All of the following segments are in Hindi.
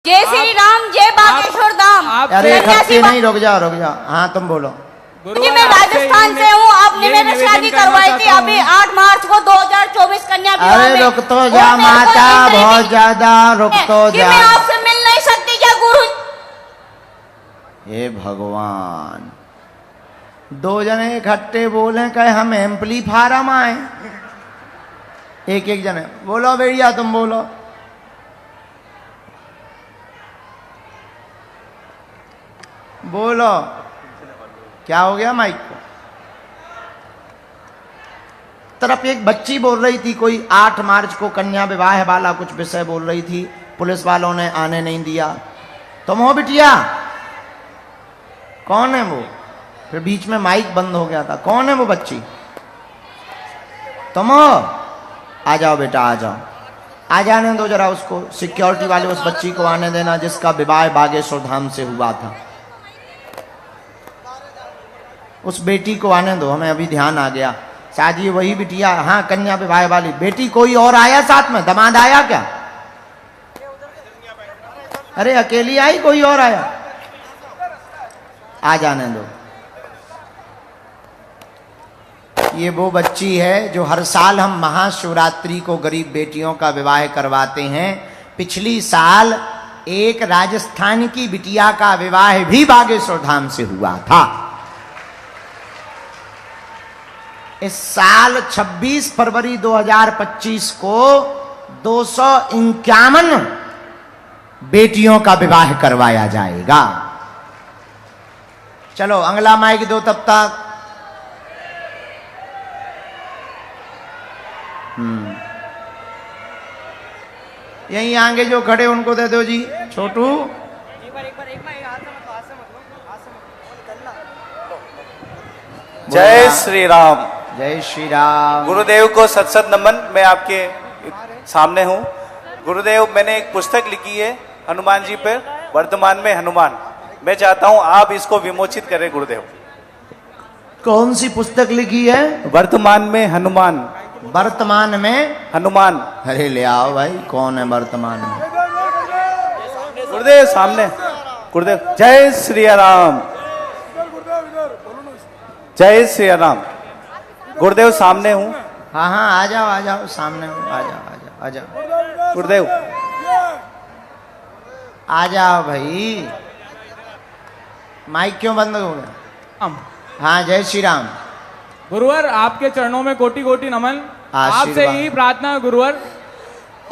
जय श्री राम, जय बागेश्वर धाम। अरे खत्ती नहीं, रुक जाओ रुक जाओ। हाँ तुम बोलो। जी मैं राजस्थान से हूँ। आपने मेरे शादी करवाई थी अभी 8 मार्च को 2024 कन्या विवाह में। अरे रुक तो जा माता, बहुत ज्यादा रुक तो जा। मैं आपसे मिल नहीं सकती क्या गुरु? हे भगवान, दो जने इकट्ठे बोले कहे हम एम्पलीफारम आए। एक एक जने बोलो भैया, तुम बोलो। बोलो क्या हो गया माइक को? तरफ एक बच्ची बोल रही थी कोई 8 मार्च को कन्या विवाह वाला कुछ विषय बोल रही थी, पुलिस वालों ने आने नहीं दिया। तुम हो बिटिया? कौन है वो? फिर बीच में माइक बंद हो गया था। कौन है वो बच्ची? तुम हो? आ जाओ बेटा, आ जाओ। आ जाने दो जरा उसको, सिक्योरिटी वाले उस बच्ची को आने देना जिसका विवाह बागेश्वर धाम से हुआ था। उस बेटी को आने दो, हमें अभी ध्यान आ गया शायद ये वही बिटिया। हाँ, कन्या विवाह वाली बेटी। कोई और आया साथ में? दामाद आया क्या? अरे अकेली आई, कोई और आया? आ जाने दो। ये वो बच्ची है जो हर साल हम महाशिवरात्रि को गरीब बेटियों का विवाह करवाते हैं। पिछली साल एक राजस्थान की बिटिया का विवाह भी बागेश्वर धाम से हुआ था। इस साल 26 फरवरी 2025 को 251 बेटियों का विवाह करवाया जाएगा। चलो अगला माइक दो तब तक। यहीं आगे जो खड़े उनको दे दो जी। छोटू जय श्री राम। जय श्री राम। गुरुदेव को सत सत नमन। मैं आपके सामने हूँ। गुरुदेव, मैंने एक पुस्तक लिखी है हनुमान जी पर, वर्तमान में हनुमान। मैं चाहता हूँ आप इसको विमोचित करें गुरुदेव। कौन सी पुस्तक लिखी है? वर्तमान में हनुमान। वर्तमान में हनुमान। अरे ले आओ भाई, कौन है वर्तमान में? गुरुदेव सामने। गुरुदेव जय श्री राम। जय श्री राम। गुरुदेव सामने हूँ। हाँ हाँ, आ जाओ सामने हूँ। आ जाओ गुरुदेव। आ जाओ भाई। माइक क्यों बंद हो गया? हाँ, जय श्री राम। गुरुवर, आपके चरणों में कोटि कोटि नमन। आशीर्वाद। आपसे यही प्रार्थना है गुरुवर,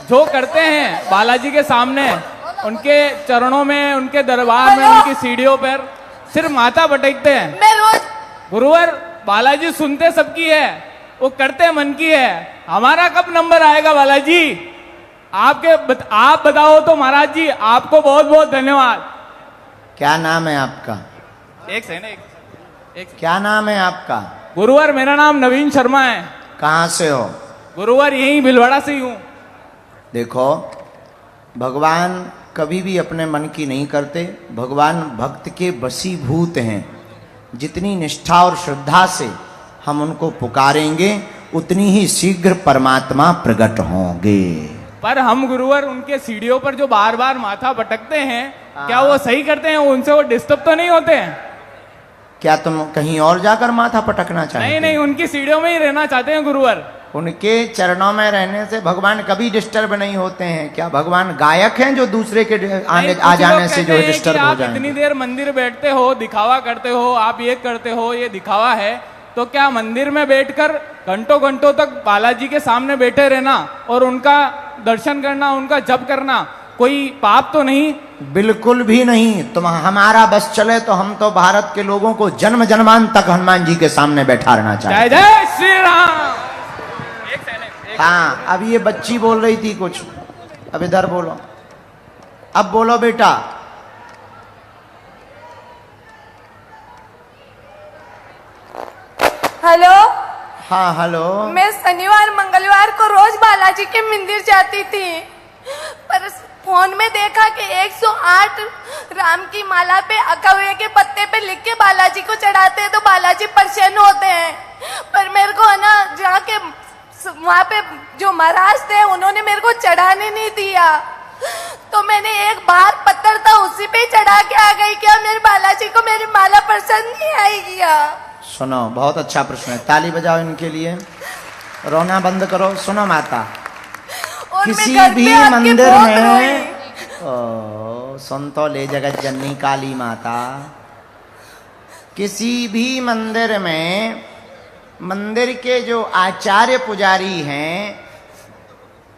जो करते हैं बालाजी के सामने, उनके चरणों में, उनके दरबार में, उनकी सीढ़ियों पर सिर्फ माथा पटकते हैं। मैं रोज गुरुवर, बालाजी सुनते सबकी है, वो करते मन की है। हमारा कब नंबर आएगा बालाजी? आप बताओ तो महाराज जी। आपको बहुत बहुत धन्यवाद। क्या नाम है आपका? एक सेकंड। क्या नाम है आपका? गुरुवर, मेरा नाम नवीन शर्मा है। कहाँ से हो? गुरुवर, यहीं भिलवाड़ा से ही हूँ। देखो, भगवान कभी भी अपने मन की नहीं करते। भगवान भक्त के वशीभूत हैं। जितनी निष्ठा और श्रद्धा से हम उनको पुकारेंगे उतनी ही शीघ्र परमात्मा प्रकट होंगे। पर हम गुरुवर उनके सीढ़ियों पर जो बार बार माथा पटकते हैं, क्या वो सही करते हैं? उनसे वो डिस्टर्ब तो नहीं होते हैं? क्या तुम कहीं और जाकर माथा पटकना चाहते? नहीं नहीं, उनकी सीढ़ियों में ही रहना चाहते हैं गुरुवर। उनके चरणों में रहने से भगवान कभी डिस्टर्ब नहीं होते हैं। क्या भगवान गायक हैं जो दूसरे के आ जाने से जो डिस्टर्ब हो जाएंगे? इतनी देर मंदिर बैठते हो, दिखावा करते हो, आप ये करते हो, ये दिखावा है, तो क्या मंदिर में बैठकर घंटों घंटों तक बालाजी के सामने बैठे रहना और उनका दर्शन करना, उनका जप करना कोई पाप तो नहीं? बिल्कुल भी नहीं। तुम हमारा बस चले तो हम तो भारत के लोगों को जन्म जन्मान तक हनुमान जी के सामने बैठा रहना चाहते। जय जय श्री राम। हाँ, अब ये बच्ची बोल रही थी कुछ। अब इधर बोलो। अब बोलो बेटा। हेलो। हाँ हेलो। मैं शनिवार मंगलवार को रोज बालाजी के मंदिर जाती थी, पर फोन में देखा कि 108 राम की माला पे अकवे के पत्ते पे लिख के बालाजी को चढ़ाते हैं तो बालाजी प्रसन्न होते हैं। पर मेरे को है ना, जाके वहाँ पे जो महाराज थे उन्होंने मेरे को चढ़ाने नहीं दिया। तो मैंने एक बाहर पत्थर था उसी पे चढ़ा के आ गई। क्या मेरे बालाजी को मेरी माला पसंद नहीं आई क्या? सुनो, बहुत अच्छा प्रश्न है, ताली बजाओ इनके लिए। रोना बंद करो। सुनो माता, और मैं किसी घर पे भी आके मंदिर बहुत में रोई। सुन तो ले जगत जननी काली माता, किसी भी मंदिर में मंदिर के जो आचार्य पुजारी हैं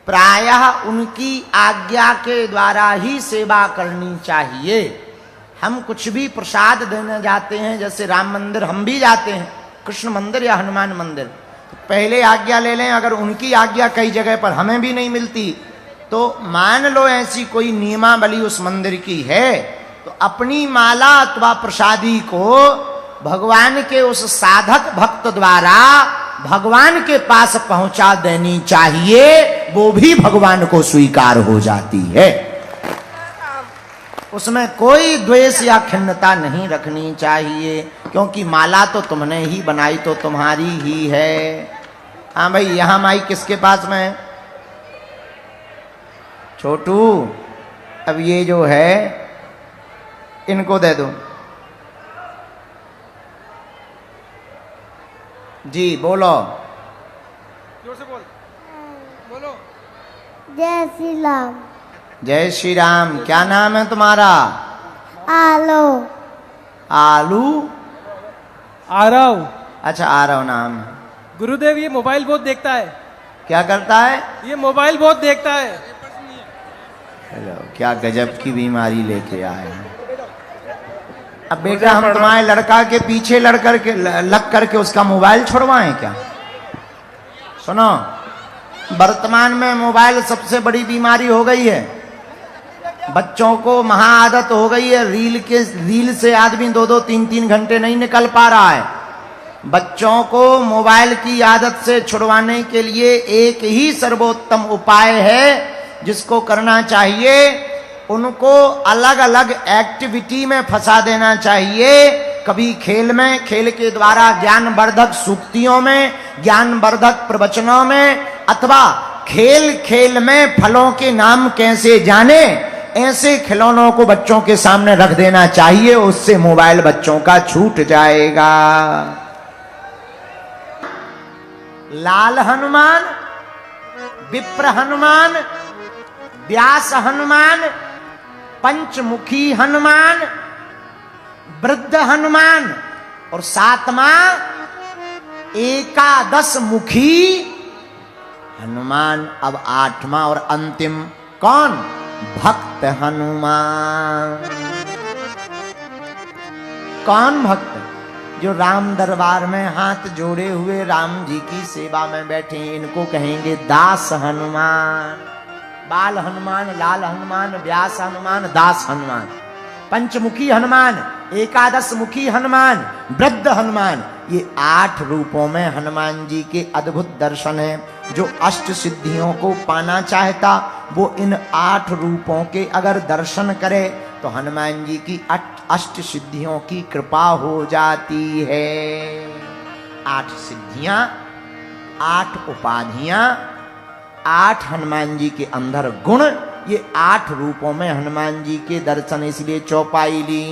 प्रायः उनकी आज्ञा के द्वारा ही सेवा करनी चाहिए। हम कुछ भी प्रसाद देने जाते हैं, जैसे राम मंदिर हम भी जाते हैं, कृष्ण मंदिर या हनुमान मंदिर, तो पहले आज्ञा ले लें। अगर उनकी आज्ञा कई जगह पर हमें भी नहीं मिलती, तो मान लो ऐसी कोई नियमावली उस मंदिर की है, तो अपनी माला अथवा प्रसादी को भगवान के उस साधक भक्त द्वारा भगवान के पास पहुंचा देनी चाहिए, वो भी भगवान को स्वीकार हो जाती है। उसमें कोई द्वेष या खिन्नता नहीं रखनी चाहिए, क्योंकि माला तो तुमने ही बनाई, तो तुम्हारी ही है। हाँ भाई, यहां माई किसके पास में है? छोटू, अब ये जो है इनको दे दो। जी बोलो, जोर से बोल, बोलो। जय श्री राम। जय श्री राम। क्या नाम है तुम्हारा? आलो। आलू? आरव। अच्छा, आरव नाम है। गुरुदेव ये मोबाइल बहुत देखता है। क्या करता है? ये मोबाइल बहुत देखता है। हेलो, क्या गजब की बीमारी लेके आए हैं। अब बेटा, हम तुम्हारे लड़का के पीछे लग करके उसका मोबाइल छुड़वाएं क्या? सुनो, वर्तमान में मोबाइल सबसे बड़ी बीमारी हो गई है। बच्चों को महाआदत हो गई है। रील से आदमी 2-2, 3-3 घंटे नहीं निकल पा रहा है। बच्चों को मोबाइल की आदत से छुड़वाने के लिए एक ही सर्वोत्तम उपाय है, जिसको करना चाहिए, उनको अलग अलग एक्टिविटी में फंसा देना चाहिए। कभी खेल में, खेल के द्वारा ज्ञानवर्धक सूक्तियों में, ज्ञानवर्धक प्रवचनों में, अथवा खेल खेल में फलों के नाम कैसे जाने, ऐसे खिलौनों को बच्चों के सामने रख देना चाहिए। उससे मोबाइल बच्चों का छूट जाएगा। लाल हनुमान, विप्र हनुमान, व्यास हनुमान, पंचमुखी हनुमान, वृद्ध हनुमान और 7वां एकादश मुखी हनुमान। अब 8वां और अंतिम कौन? भक्त हनुमान। कौन भक्त? जो राम दरबार में हाथ जोड़े हुए राम जी की सेवा में बैठे, इनको कहेंगे दास हनुमान। बाल हनुमान, लाल हनुमान, व्यास हनुमान, दास हनुमान। पंचमुखी हनुमान, एकादश मुखी हनुमान, वृद्ध हनुमान, ये 8 रूपों में हनुमान जी के अद्भुत दर्शन हैं। जो अष्ट सिद्धियों को पाना चाहता, वो इन 8 रूपों के अगर दर्शन करे, तो हनुमान जी की अष्ट सिद्धियों की कृपा हो जाती है। 8 सिद्धियां, 8 उपाधियां, 8 हनुमान जी के अंदर गुण, ये 8 रूपों में हनुमान जी के दर्शन। इसलिए चौपाई ली,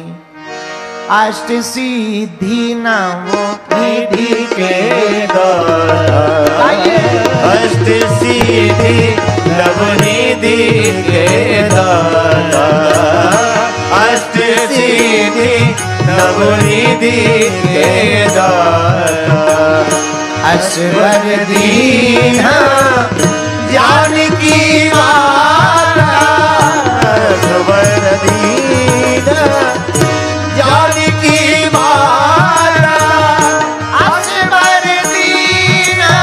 अष्ट सिद्धि नवो निधि के दाता, अष्ट सिद्धि नवनिधि के दाता, अष्ट सिद्धि नवनिधि के दाता, असवर दीना जानकी माता, असवर दीना जानकी माता, असवर दीना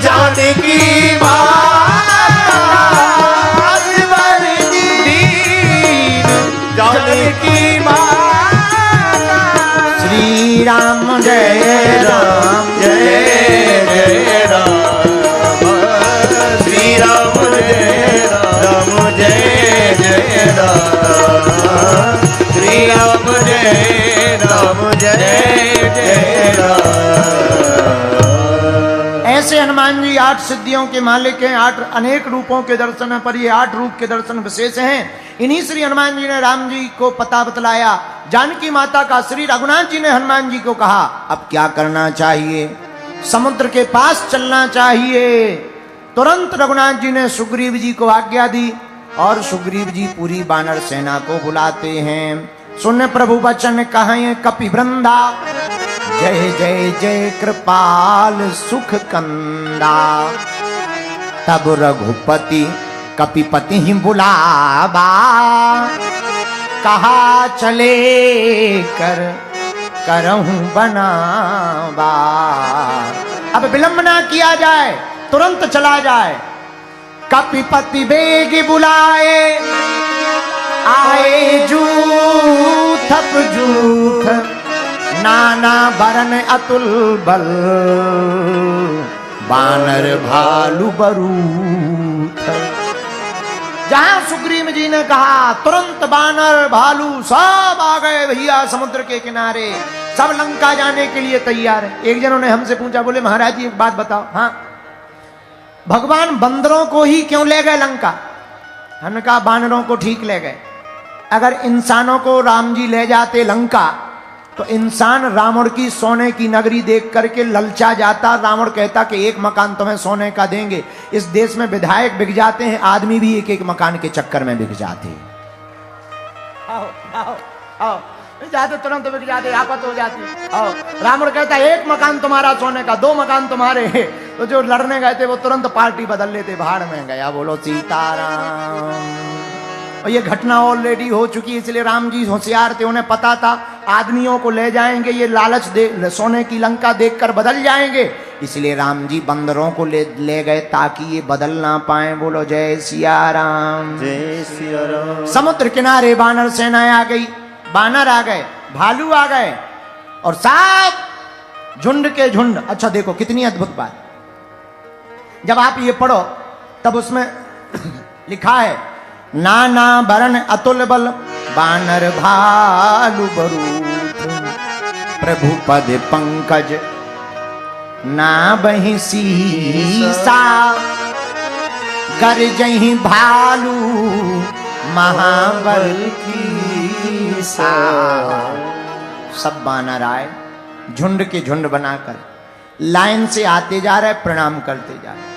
जानकी माता, असवर दीना जानकी माता। श्री राम जय राम जय जय राम, श्री राम जय राम, जय जय राम, श्री राम जय राम, जय जय राम। ऐसे हनुमान जी 8 सिद्धियों के मालिक हैं, 8 अनेक रूपों के दर्शन है, पर ये 8 रूप के दर्शन विशेष हैं। इन्हीं श्री हनुमान जी ने राम जी को पता बतलाया। जानकी माता का श्री रघुनाथ जी ने हनुमान जी को कहा अब क्या करना चाहिए, समुद्र के पास चलना चाहिए। तुरंत रघुनाथ जी ने सुग्रीव जी को आज्ञा दी और सुग्रीव जी पूरी वानर सेना को बुलाते हैं। सुन प्रभु वचन कहें कपि वृंदा, जय जय जय कृपाल सुख कंदा। तब रघुपति कपिपति ही बुलावा, कहा चले कर करहूं बनावा। अब विलंब ना किया जाए, तुरंत चला जाए। कपिपति बेग बुलाए, आए जूथप जूथ, नाना बरन अतुल बल, बानर भालू बरूथ। जहां सुग्रीव जी ने कहा तुरंत बानर भालू सब आ गए भैया समुद्र के किनारे, सब लंका जाने के लिए तैयार है। एक जनों ने हमसे पूछा, बोले महाराज जी एक बात बताओ, हाँ भगवान बंदरों को ही क्यों ले गए लंका? हमने कहा बानरों को ठीक ले गए। अगर इंसानों को राम जी ले जाते लंका तो इंसान रावण की सोने की नगरी देख करके ललचा जाता। रावण कहता कि एक मकान तुम्हें सोने का देंगे। इस देश में विधायक बिक जाते हैं, आदमी भी एक एक मकान के चक्कर में बिक जाते हैं। आओ आओ आओ, जाते तुरंत बिक जाते, आफत हो जाती। आओ, रावण कहता एक मकान तुम्हारा सोने का, 2 मकान तुम्हारे। तो जो लड़ने गए थे वो तुरंत पार्टी बदल लेते, भाड़ में गया। बोलो सीताराम। और ये घटना ऑलरेडी हो चुकी, इसलिए राम जी होशियार थे, उन्हें पता था आदमियों को ले जाएंगे, ये लालच दे सोने की लंका देखकर बदल जाएंगे। इसलिए राम जी बंदरों को ले गए ताकि ये बदल ना पाए। बोलो जय सिया राम। जय सिया राम। समुद्र किनारे बानर सेना आ गई, बानर आ गए, भालू आ गए और सब झुंड के झुंड। अच्छा देखो कितनी अद्भुत बात, जब आप ये पढ़ो तब उसमें लिखा है नाना बरन अतुल बल, बानर भालू बरूथ, प्रभु पद पंकज ना बहि सीसा, गरजहि भालू महाबल की सा। सब बानर आए झुंड के झुंड बनाकर, लाइन से आते जा रहे, प्रणाम करते जा रहे।